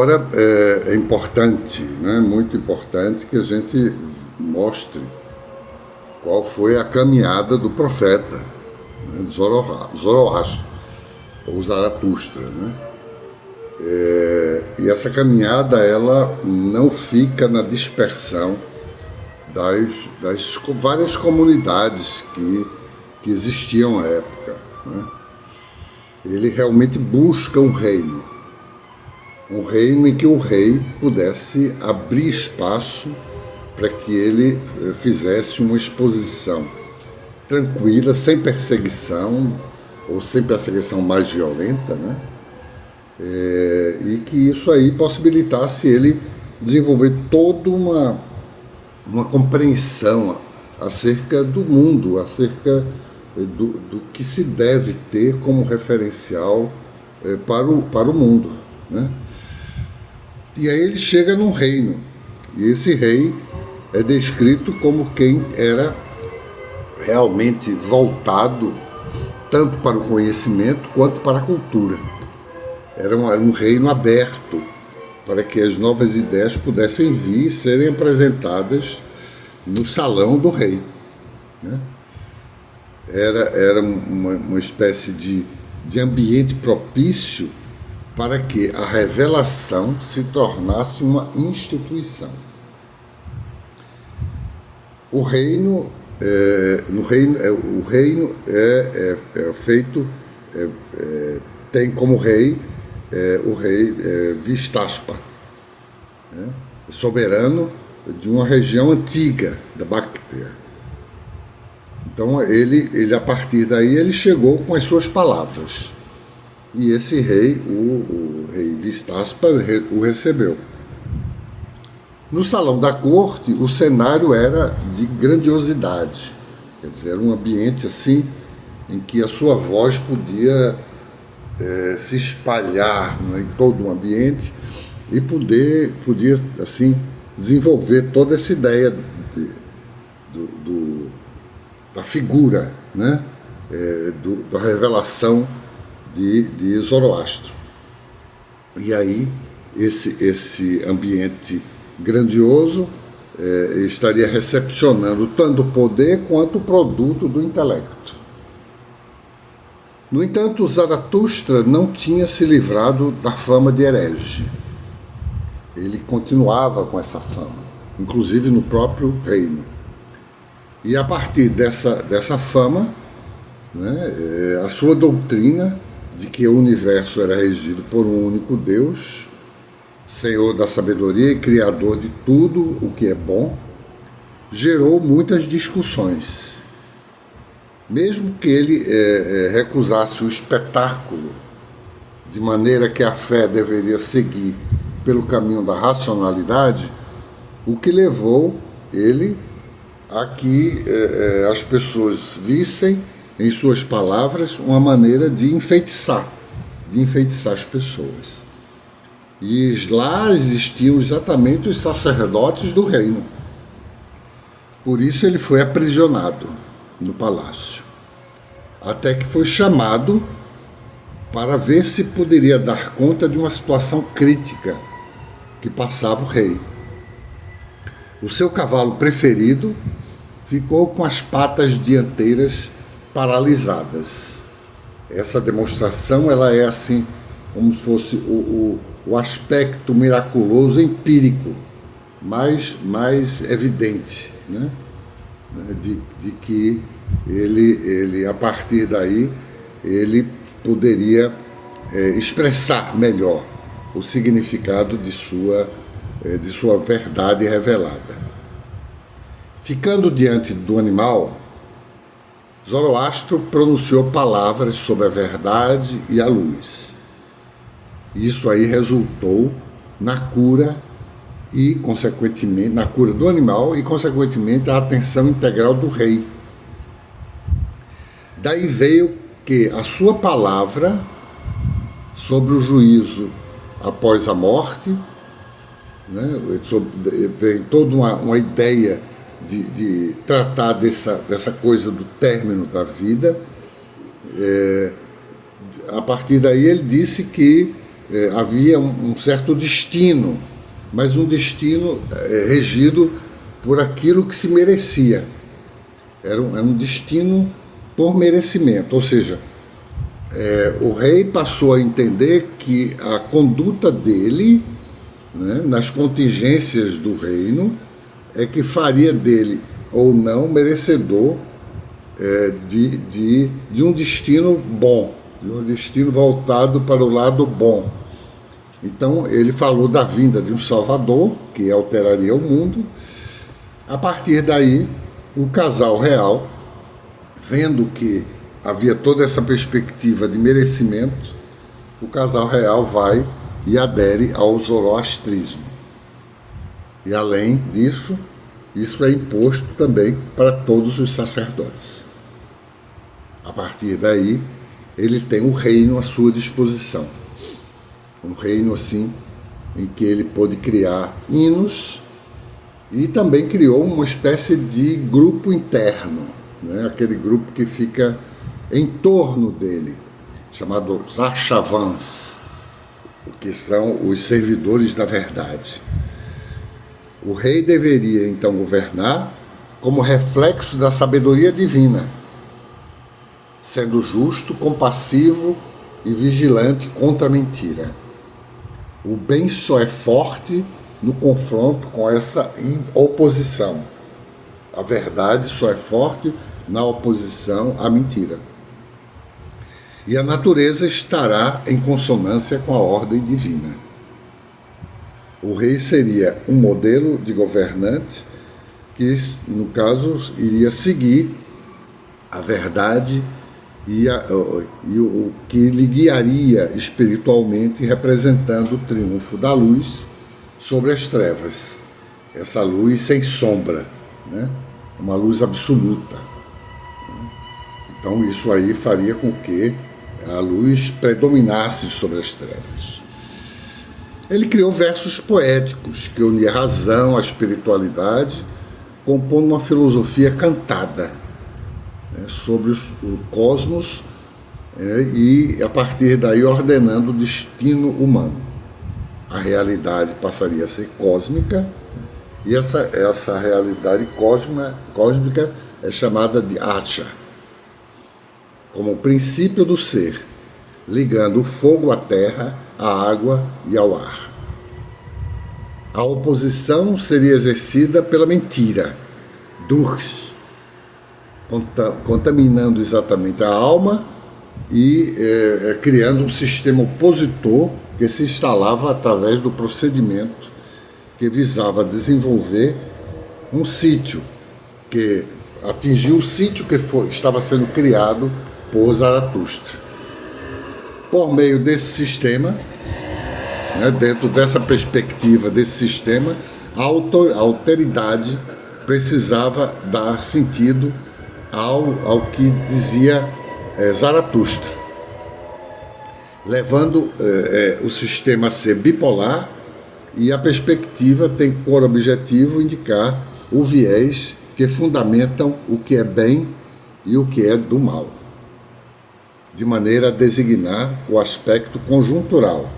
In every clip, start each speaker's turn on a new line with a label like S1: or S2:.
S1: Agora é importante, né, muito importante que a gente mostre qual foi a caminhada do profeta, né, Zoroastro, ou Zaratustra, né? E essa caminhada ela não fica na dispersão das várias comunidades que existiam à época, né? Ele realmente busca um reino em que o rei pudesse abrir espaço para que ele fizesse uma exposição tranquila, sem perseguição, ou sem perseguição mais violenta, né? E que isso aí possibilitasse ele desenvolver toda uma compreensão acerca do mundo, acerca do que se deve ter como referencial para o mundo, né? E aí ele chega num reino, e esse rei é descrito como quem era realmente voltado tanto para o conhecimento quanto para a cultura. Era um reino aberto para que as novas ideias pudessem vir e serem apresentadas no salão do rei, né? Era uma espécie de ambiente propício para que a revelação se tornasse uma instituição. O reino é feito, tem como rei o rei Vistaspa, né? Soberano de uma região antiga da Bactria. Então ele a partir daí ele chegou com as suas palavras. E esse rei, o rei Vistaspa, o recebeu. No salão da corte, o cenário era de grandiosidade. Quer dizer, era um ambiente assim, em que a sua voz podia se espalhar, né, em todo o ambiente e podia assim, desenvolver toda essa ideia da figura, né, da revelação de Zoroastro. E aí esse ambiente grandioso estaria recepcionando tanto o poder quanto o produto do intelecto. No entanto, Zaratustra não tinha se livrado da fama de herege. Ele continuava com essa fama, inclusive no próprio reino. E a partir dessa fama, né, a sua doutrina de que o universo era regido por um único Deus, Senhor da sabedoria e Criador de tudo o que é bom, gerou muitas discussões. Mesmo que ele recusasse o espetáculo, de maneira que a fé deveria seguir pelo caminho da racionalidade, o que levou ele a que as pessoas vissem em suas palavras uma maneira de enfeitiçar as pessoas. E lá existiam exatamente os sacerdotes do reino. Por isso ele foi aprisionado no palácio, até que foi chamado para ver se poderia dar conta de uma situação crítica que passava o rei. O seu cavalo preferido ficou com as patas dianteiras paralisadas. Essa demonstração ela é assim, como se fosse o aspecto miraculoso empírico mais evidente, né? De que ele a partir daí ele poderia expressar melhor o significado de sua verdade revelada. Ficando diante do animal, Zoroastro pronunciou palavras sobre a verdade e a luz. Isso aí resultou na cura e, consequentemente, na cura do animal e, consequentemente, a atenção integral do rei. Daí veio que a sua palavra sobre o juízo após a morte, né, vem toda uma ideia de tratar dessa coisa do término da vida. A partir daí ele disse que havia um certo destino, mas um destino regido por aquilo que se merecia. Era um destino por merecimento, ou seja, o rei passou a entender que a conduta dele, né, nas contingências do reino, é que faria dele ou não merecedor de um destino bom, de um destino voltado para o lado bom. Então ele falou da vinda de um Salvador que alteraria o mundo. A partir daí, o casal real, vendo que havia toda essa perspectiva de merecimento, o casal real vai e adere ao zoroastrismo. E além disso, isso é imposto também para todos os sacerdotes. A partir daí, ele tem o reino à sua disposição. Um reino assim, em que ele pôde criar hinos e também criou uma espécie de grupo interno, né? Aquele grupo que fica em torno dele, chamado Archavans, que são os servidores da verdade. O rei deveria então governar como reflexo da sabedoria divina, sendo justo, compassivo e vigilante contra a mentira. O bem só é forte no confronto com essa oposição. A verdade só é forte na oposição à mentira. E a natureza estará em consonância com a ordem divina. O rei seria um modelo de governante que, no caso, iria seguir a verdade e o que lhe guiaria espiritualmente, representando o triunfo da luz sobre as trevas. Essa luz sem sombra, né? Uma luz absoluta. Então isso aí faria com que a luz predominasse sobre as trevas. Ele criou versos poéticos que unia a razão, a espiritualidade, compondo uma filosofia cantada, né, sobre o cosmos, e a partir daí ordenando o destino humano. A realidade passaria a ser cósmica, e essa realidade cósmica é chamada de Atcha, como o princípio do ser, ligando o fogo à terra, à água e ao ar. A oposição seria exercida pela mentira, Dursh, contaminando exatamente a alma e criando um sistema opositor que se instalava através do procedimento que visava desenvolver um sítio, que atingiu o sítio que estava sendo criado por Zaratustra. Por meio desse sistema, né, dentro dessa perspectiva desse sistema, a alteridade precisava dar sentido ao que dizia Zaratustra, levando o sistema a ser bipolar, e a perspectiva tem por objetivo indicar o viés que fundamentam o que é bem e o que é do mal, de maneira a designar o aspecto conjuntural,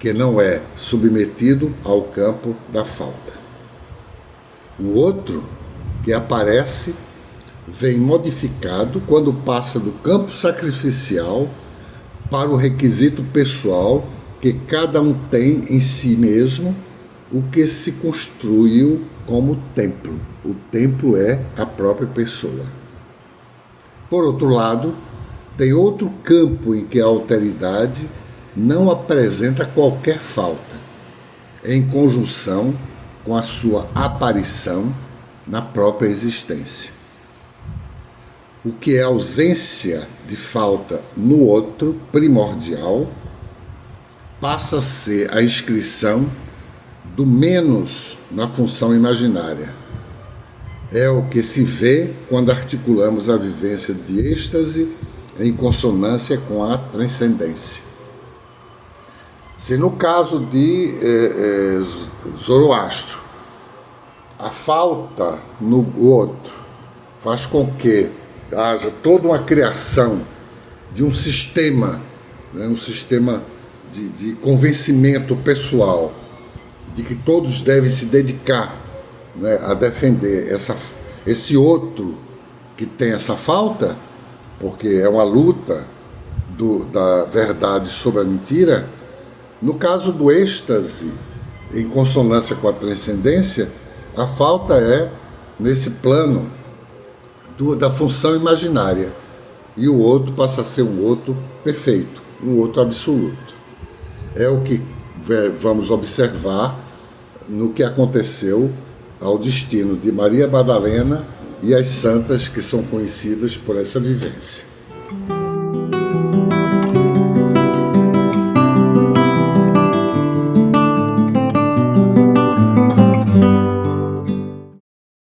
S1: que não é submetido ao campo da falta. O outro, que aparece, vem modificado quando passa do campo sacrificial para o requisito pessoal que cada um tem em si mesmo, o que se construiu como templo. O templo é a própria pessoa. Por outro lado, tem outro campo em que a alteridade não apresenta qualquer falta, em conjunção com a sua aparição na própria existência. O que é ausência de falta no outro, primordial, passa a ser a inscrição do menos na função imaginária. É o que se vê quando articulamos a vivência de êxtase em consonância com a transcendência. Se no caso de Zoroastro, a falta no outro faz com que haja toda uma criação de um sistema, né, um sistema de convencimento pessoal de que todos devem se dedicar, né, a defender esse outro que tem essa falta, porque é uma luta da verdade sobre a mentira. No caso do êxtase, em consonância com a transcendência, a falta é nesse plano da função imaginária, e o outro passa a ser um outro perfeito, um outro absoluto. É o que vamos observar no que aconteceu ao destino de Maria Madalena e as santas que são conhecidas por essa vivência.